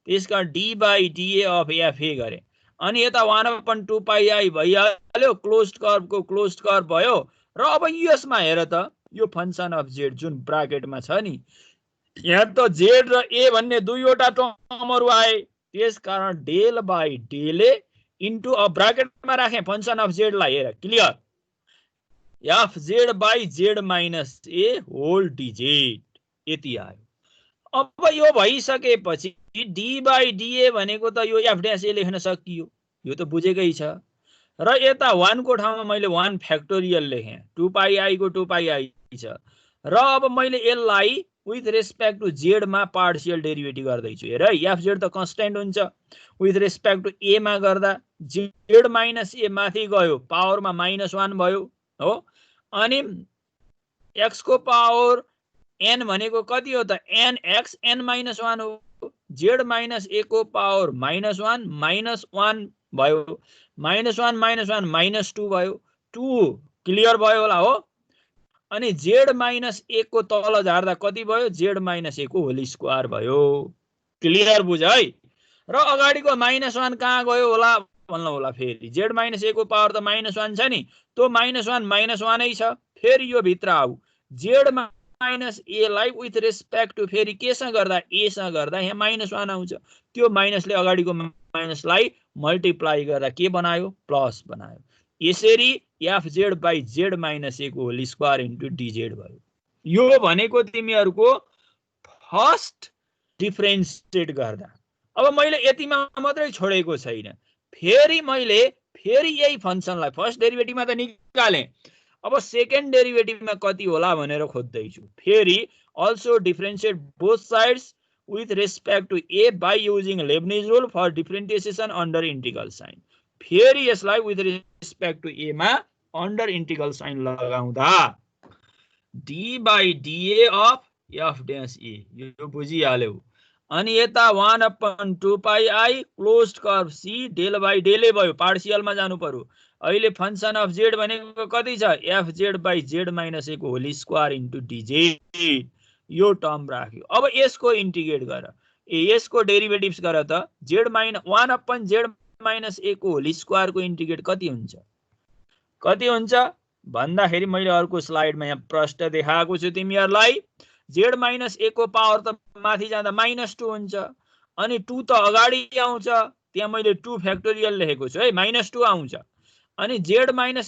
त्यसकारण d by d a of f a गरे। अनि यता 1/2 पाई आई भइहाल्यो, क्लोज्ड कर्वको क्लोज्ड कर्व भयो। र अब यसमा हेर त, यो फंक्सन अफ जेड जुन ब्राकेटमा छ नि, यहाँ त जेड र ए भन्ने दुईवटा टर्महरू आए, त्यसकारण del by del a into अब ब्राकेटमा राखेँ फंक्सन अफ जेड लाई। हेर clear, f Z by Z minus a whole dz यति आयो। अब यो भइसकेपछि डी बाई डिए भनेको त यो एफ डैश ए लेख्न सकियो, यो त बुझेकै छ। र यता 1 को ठाउँमा मैले 1 फ्याक्टोरियल लेखेँ, 2 पाई आई को 2 पाई आई छ। र अब मैले यसलाई विथ रेस्पेक्ट टु जेड मा पार्शियल डेरिभेटिभ गर्दैछु। हेर एफ जेड त कन्स्टेन्ट हुन्छ, विथ रेस्पेक्ट टु ए मा गर्दा जेड माइनस ए माथि गयो, पावरमा -1 भयो हो। अनि एक्स को पावर एन भनेको कति हो त? एन एक्स एन -1 हो। जेड माइनस ए को पावर -1 -1 भयो, -1 -2 भयो, 2 क्लियर भयो होला हो। अनि z -1 को तल झार्दा कति भयो, z -1 को होल स्क्वायर भयो। क्लियर बुझ है। र अगाडिको -1 कहाँ गयो होला भन्नु होला फेरि, z -1 को पावर त -1 छ नि, त्यो -1 नै छ। फेरि यो भित्र आऊ, z -a लाई विथ रेस्पेक्ट टु फेरि केसँग गर्दा, a सँग गर्दा यहाँ -1 आउँछ। त्यो माइनसले अगाडिको माइनसलाई मल्टिप्लाई गर्दा के बनायो, प्लस बनायो। यसरी fz बाई z -a को होल स्क्वायर इन्टु dz भयो। यो भनेको तिमीहरूको फर्स्ट डिफरेन्सिएट गर्दा। अब मैले यतिमा मात्रै छोडेको छैन, फेरि मैले फेरि यही फंक्सनलाई फर्स्ट डेरिभेटिभमा त निकाले, अब सेकेन्ड डेरिभेटिभमा कति होला भनेर खोज्दैछु। फेरि also differentiate both sides with respect to a by using Leibniz rule for differentiation under integral sign। फेरि यसलाई with respect to a मा under integral sign लगाउँदा d by dA of f dash a यो बुझिहाल्यौ। अनि यता 1/2 pi I closed curve c del by डेले भयो, पार्शियलमा जानु पर्यो। अहिले फंक्शन अफ z भनेको कति छ, fz बाई z -a को होल स्क्वायर इन्टु dz। यो टर्म राख्यो। अब यसको इन्टिग्रेट गर, यसको डेरिभेटिभ्स गर त, z-1/z -a को होल स्क्वायर को इन्टिग्रेट कति हुन्छ, कति हुन्छ भन्दाखेरि मैले अर्को स्लाइडमा यहाँ प्रश्न देखाएको छु तिमीहरूलाई। z -a को पावर त माथि जाँदा -2 हुन्छ, अनि 2 त अगाडि आउँछ, त्यहाँ मैले 2 फ्याक्टोरियल लेखेको छु है, -2 आउँछ। अनि z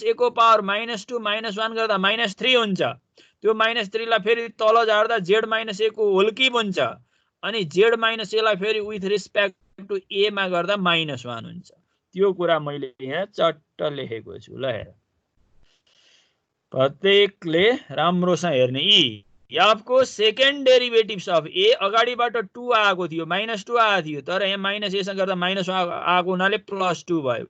-a को पावर -2 -1 गर्दा -3 हुन्छ, त्यो -3 लाई फेरि तल झार्दा z -a को होल क्युब हुन्छ, अनि z -a लाई फेरि विथ रिस्पेक्ट टु a मा गर्दा -1 हुन्छ। त्यो कुरा मैले यहाँ चट्ट लेखेको छु। ल हेर, प्रत्येकले राम्रोसँग हेर्ने। f second derivatives of a अगाडिबाट 2 आएको थियो, -2 आएको थियो, तर यहाँ -a सँग गर्दा -1 आएको हुनाले +2 भयो।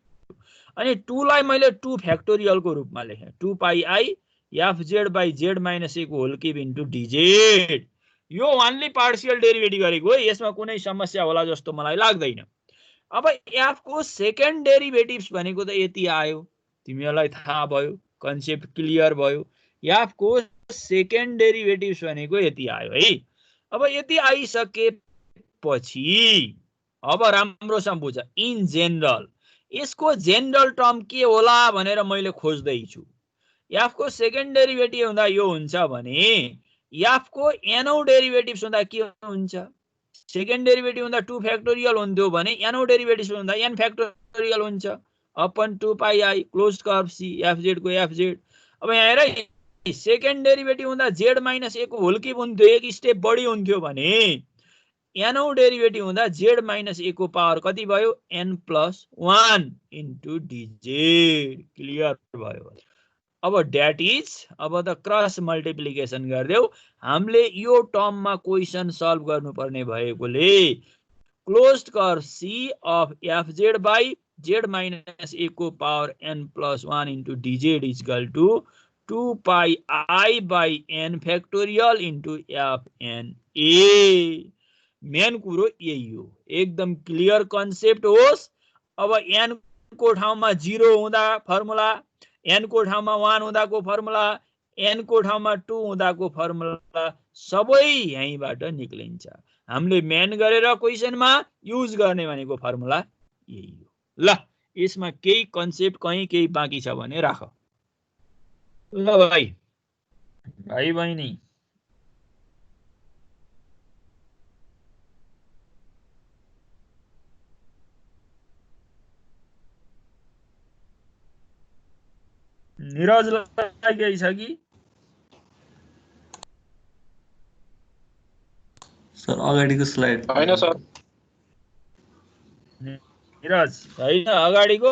अनि 2 लाई मैले 2 फ्याक्टोरियल को रूपमा लेखेँ, 2 pi I fz by z -a को होल क्युब इन्टु dz। यो ओन्ली पार्शियल डेरिभेटिभ गरेको हो, यसमा कुनै समस्या होला जस्तो मलाई लाग्दैन। अब f को सेकेन्ड डेरिभेटिभ्स भनेको त यति आयो, तिमीहरूलाई थाहा भयो, कन्सेप्ट क्लियर भयो। f को सेकेन्ड डेरिभेटिभ्स भनेको यति आयो है। अब यति आइसकेपछि अब राम्रोसँग बुझ, इन जेनरल यसको जेनरल टर्म के होला भनेर मैले खोज्दैछु। f को सेकेन्ड डेरिभेटिभ हुँदा यो हुन्छ भने f को nऔं डेरिभेटिभ्स हुँदा के हुन्छ, सेकेन्ड डेरिभेटिभ हुँदा 2 फ्याक्टोरियल हुन्थ्यो भने nऔं डेरिभेटिभ्स हुँदा n फ्याक्टोरियल हुन्छ, upon 2 pi I closed curve c fz को fz। अब यहाँ हेर, सेकेन्ड डेरिभेटिभ हुँदा z -a को होल क्युब हुन्थ्यो, एक स्टेप बढी हुन्थ्यो भने nऔं डेरिभेटिभ हुँदा z -a को पावर कति भयो, n+1 इन्टु dz। क्लियर भयो। अब दैट इज, अब त क्रस मल्टिप्लिकेसन गर्देऊ। हामीले यो टर्ममा क्वेशन सल्भ गर्नुपर्ने भएकोले closed curve c of fz by z -a को power n+1 into dz is equal to 2 pi I by n factorial into fna। Main कुरो यही हो, एकदम क्लियर कन्सेप्ट होस्। अब n को ठाउँमा 0 हुँदा फर्मुला, n को ठाउँमा 1 हुँदाको फर्मुला, n को ठाउँमा 2 हुँदाको फर्मुला सबै यहीँबाट निक्लिन्छ। हामीले मेन गरेर क्वेशनमा युज गर्ने भनेको फर्मुला यही हो। ल, यसमा केही कन्सेप्ट कहीँ केही बाँकी छ भने राख। ल भाइ बहिनी, निरजलाई केही छ कि? सर अगाडिको स्लाइड हैन सर, निरज हैन अगाडिको।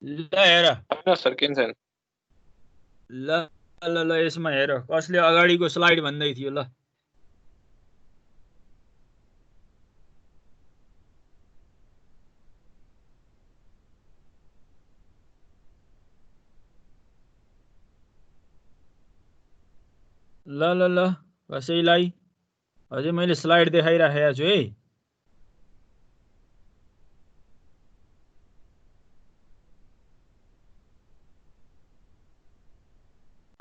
ल हेर, हैन सर, किन छैन। ल ल ल यसमा हेर, कसले अगाडिको स्लाइड भन्दै थियो। ल ल ल ल कसैलाई अझै मैले स्लाइड देखाइराखेको छु है।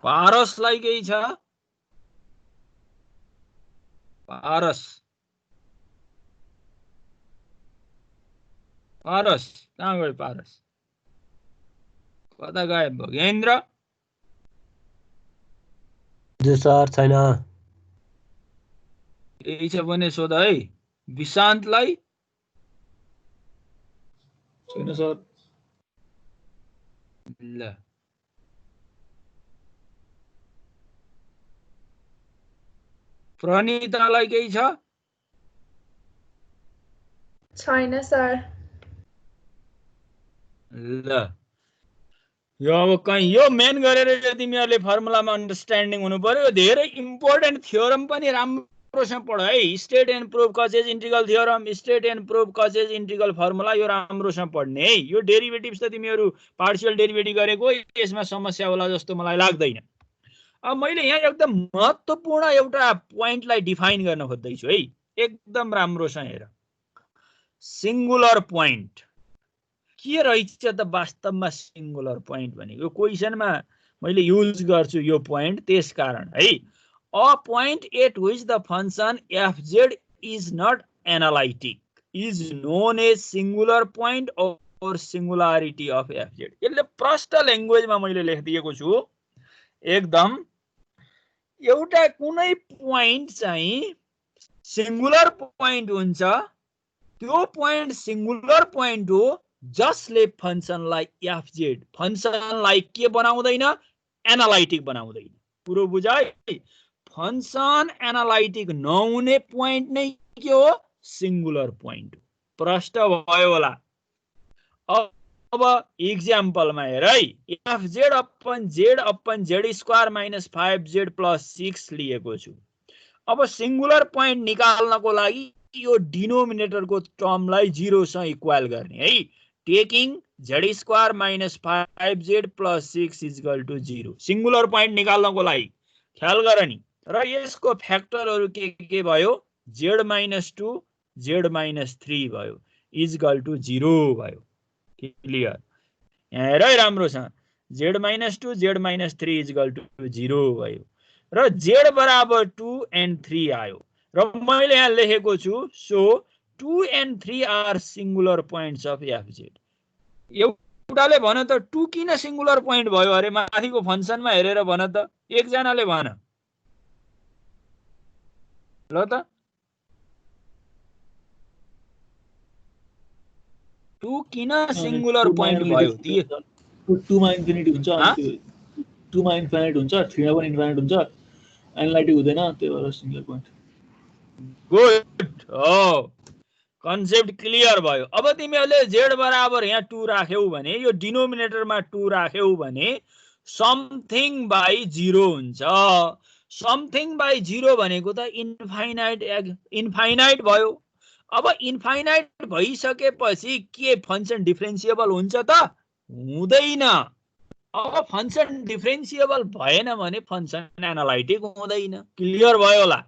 पारसलाई केही छ? पारस पारस कहाँ गयो? पारस कता गायब भयो? ज्ञानेन्द्र हजुर सर छैन। केही छ भने सोध है। विशान्तलाई छैन सर। ल प्रणितालाई केही छ? छैन सर। ल यो अब कहीँ यो मेन गरेर चाहिँ तिमीहरूले फर्मुलामा अन्डरस्ट्यान्डिङ हुनु पर्यो। धेरै इम्पोर्टेन्ट थियोरम पनि राम्रोसँग पढ है। Estate and proof causes integral theorem, estate and proof causes integral formula, यो राम्रोसँग पढ्ने है। यो डेरिभेटिभ्स त तिमीहरू पार्शियल डेरिभेटिभ गरेको, यसमा समस्या होला जस्तो मलाई लाग्दैन। अब मैले यहाँ एकदम महत्त्वपूर्ण एउटा पोइन्टलाई डिफाइन गर्न खोज्दैछु है। एकदम राम्रोसँग हेर। सिंगुलर पोइन्ट के रहेछ त वास्तवमा? सिंगुलर पोइन्ट भनेको यो क्वेसनमा मैले युज गर्छु यो पोइन्ट त्यस कारण है। A point at which the function fz is not analytic is known as singular point or singularity of fz। यसले प्रष्ट ल्याङ्ग्वेजमा मैले लेखिदिएको छु एकदम। एउटा कुनै पोइन्ट चाहिँ सिंगुलर पोइन्ट हुन्छ, त्यो पोइन्ट सिंगुलर पोइन्ट हो जसले फंक्शनलाई fz फंक्शनलाई के बनाउँदैन? एनालाइटिक बनाउँदैन। पुरो बुझाइ? फंक्शन एनालाइटिक नहुने पोइन्ट नै के हो? सिंगुलर पोइन्ट हो। प्रष्ट भयो होला। अब इक्जाम्पलमा हेर है। fz upon z square minus 5z plus 6 लिएको छु। अब सिंगुलर पोइन्ट निकाल्नको लागि यो डिनोमिनेटरको टर्मलाई 0 सँग इक्वल गर्ने है। Taking z square minus 5z plus 6 equal to 0। Singular point निकाल्नको लागि ख्याल गर नि। र यसको फ्याक्टरहरू के भयो? z माइनस 2 z माइनस 3 भयो इक्वल टु 0 भयो। क्लियर? यहाँ हेर है राम्रोसँग। z minus 2 z minus 3 equal to 0 भयो र z बराबर 2 and 3 आयो। र मैले यहाँ लेखेको छु so 2 and 3 are singular points of fz। एउटाले भन त 2 किन सिंगुलर पोइन्ट भयो अरे? माथिको फंक्शनमा हेरेर भन त। एकजनाले भन ल त। 2 किन सिंगुलर पोइन्ट भयो? 2 मा इन्फिनिटी हुन्छ, 2 मा इन्फाइनाइट हुन्छ, 3 मा पनि इन्फाइनाइट हुन्छ, एनालाइटिक हुँदैन, त्यही भएर सिंगुलर पोइन्ट। गुड हो, कन्सेप्ट क्लियर भयो। अब तिमीहरूले z बराबर यहाँ 2 राख्यौ भने, यो डिनोमिनेटरमा 2 राख्यौ भने समथिङ बाई 0 हुन्छ। समथिङ बाई 0 भनेको त इन्फाइनाइट भयो। अब इन्फाइनाइट भइसकेपछि के फंक्शन डिफरेन्सिएबल हुन्छ त? हुँदैन। अब फंक्शन डिफरेन्सिएबल भएन भने फंक्शन एनालाइटिक हुँदैन। क्लियर भयो होला?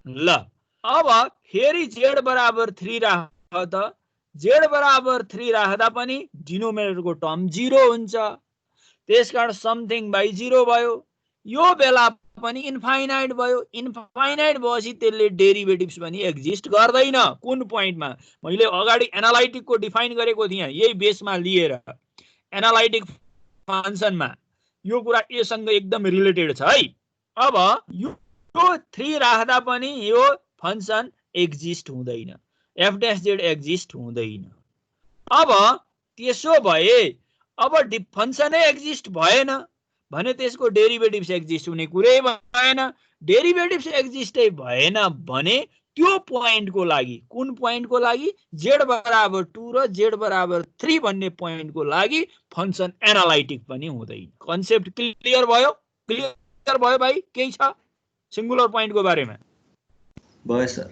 ल अब फेरि z बराबर 3 राख त। z बराबर 3 राख्दा पनि डिनोमिनेटरको टर्म 0 हुन्छ। त्यसकारण समथिङ बाई 0 भयो। यो बेला पनि इन्फाइनाइट भयो। इन्फाइनाइट भएपछि त्यसले डेरिभेटिभ्स पनि एक्जिस्ट गर्दैन। कुन पोइन्टमा? मैले अगाडि एनालाइटिकको डिफाइन गरेको थिएँ, यही बेसमा लिएर एनालाइटिक फंक्शनमा यो कुरा यससँग एकदम रिलेटेड छ है। अब यो 3 राख्दा पनि यो फंक्शन एक्जिस्ट हुँदैन, f' एक्जिस्ट हुँदैन। अब त्यसो भए अब फंक्शनै एक्जिस्ट भएन भने त्यसको डेरिभेटिभ्स एक्जिस्ट हुने कुरै भएन। डेरिभेटिभ्स एक्जिस्टै भएन भने त्यो पोइन्टको लागि, कुन पोइन्टको लागि? z बराबर 2 र z बराबर 3 भन्ने पोइन्टको लागि फंक्शन एनालाइटिक पनि हुँदैन। कन्सेप्ट क्लियर भयो? क्लियर भयो भाइ? केही छ सिंगुलर पोइन्टको बारेमा? भयो सर।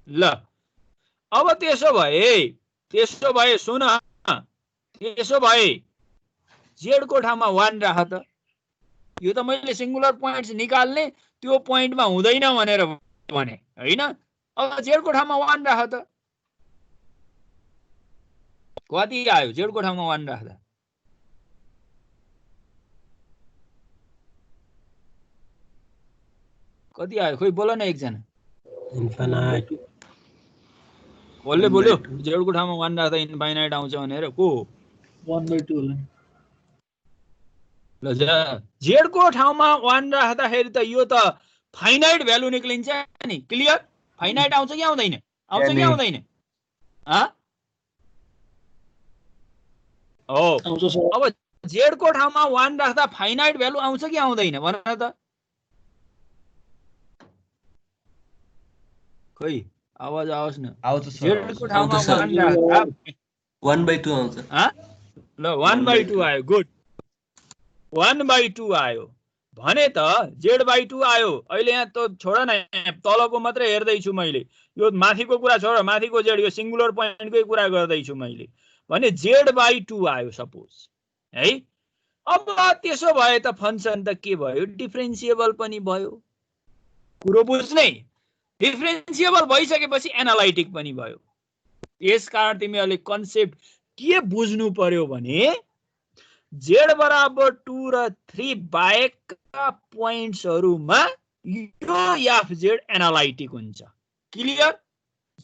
ल अब त्यसो भए सुन, त्यसो भए z को ठाउँमा 1 राख त। यो त मैले सिंगुलर पोइन्ट्स निकाल्ने त्यो पोइन्टमा हुँदैन भनेर भने हैन। अब z को ठाउँमा 1 राख त। कति आयो z को ठाउँमा 1 राख्दा? कति आयो खोइ बोल न एकजना इन्फिनाइट कसले बोल्यो जेडको ठाउँमा 1 राख्दा इन्फाइनाइट आउँछ भनेर को 1/2 होला ल जेडको ठाउँमा 1 राख्दाखेरि त यो त फाइनाइट भ्यालु निक्लिन्छ नि क्लियर फाइनाइट आउँछ कि आउँदैन आउँछ कि आउँदैन अब जेडको ठाउँमा 1 राख्दा फाइनाइट भ्यालु आउँछ कि आउँदैन भन त खै आवाज आओस् न आउँछ जेडको ठाउँमा 1 राख्दा 1/2 आउँछ ल 1/2 आयो गुड 1/2 आयो भने त z/2 आयो अहिले यहाँ त छोड न तलको मात्रै हेर्दै छु मैले यो माथिको कुरा छोड माथिको z यो सिंगुलर पोइन्टकै कुरा गर्दै छु मैले भने z/2 आयो सपोज है अब त्यसो भए त फंक्सन त के भयो डिफरेन्शिएबल पनि भयो कुरो बुझ्ने डिफरेन्शिएबल भइसकेपछि एनालाइटिक पनि भयो यसकारण तिमीहरूले कन्सेप्ट के बुझ्नु पर्यो भने z बराबर 2 र 3 बाहेकका पोइन्ट्सहरुमा यो fz एनालाइटिक हुन्छ क्लियर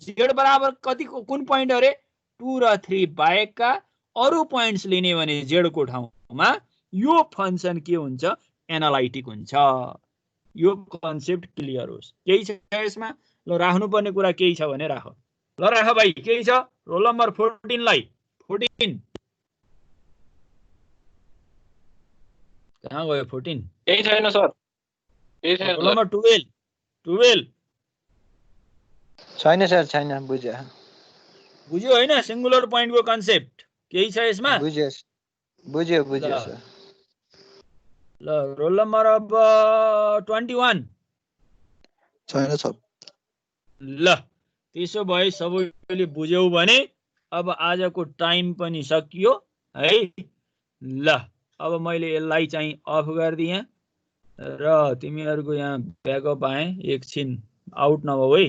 z बराबर कतिको कुन पोइन्ट अरे 2 र 3 बाहेकका अरु पोइन्ट्स लिने भने z को ठाउँमा यो फंक्सन के हुन्छ एनालाइटिक हुन्छ यो कन्सेप्ट क्लियर होस् केही छ यसमा ल राख्नु पर्ने कुरा केही छ भने राख ल राख भाइ केही छ रोल नम्बर 14 लाई 14 कहाँ गयो 14 केही छैन सर केही छैन रोल नम्बर 12 छैन सर छैन बुझ्यो हैन सिंगुलर पोइन्ट को कन्सेप्ट केही छ यसमा बुझ्यो सर ल रोल नम्बर अब 21 छैन सर ल त्यसो भए सबैले बुझ्यौ भने अब आजको टाइम पनि सकियो है ल अब मैले यसलाई चाहिँ अफ गर्दिए र तिमीहरुको यहाँ ब्याकअप आए एकछिन आउट नभऊ है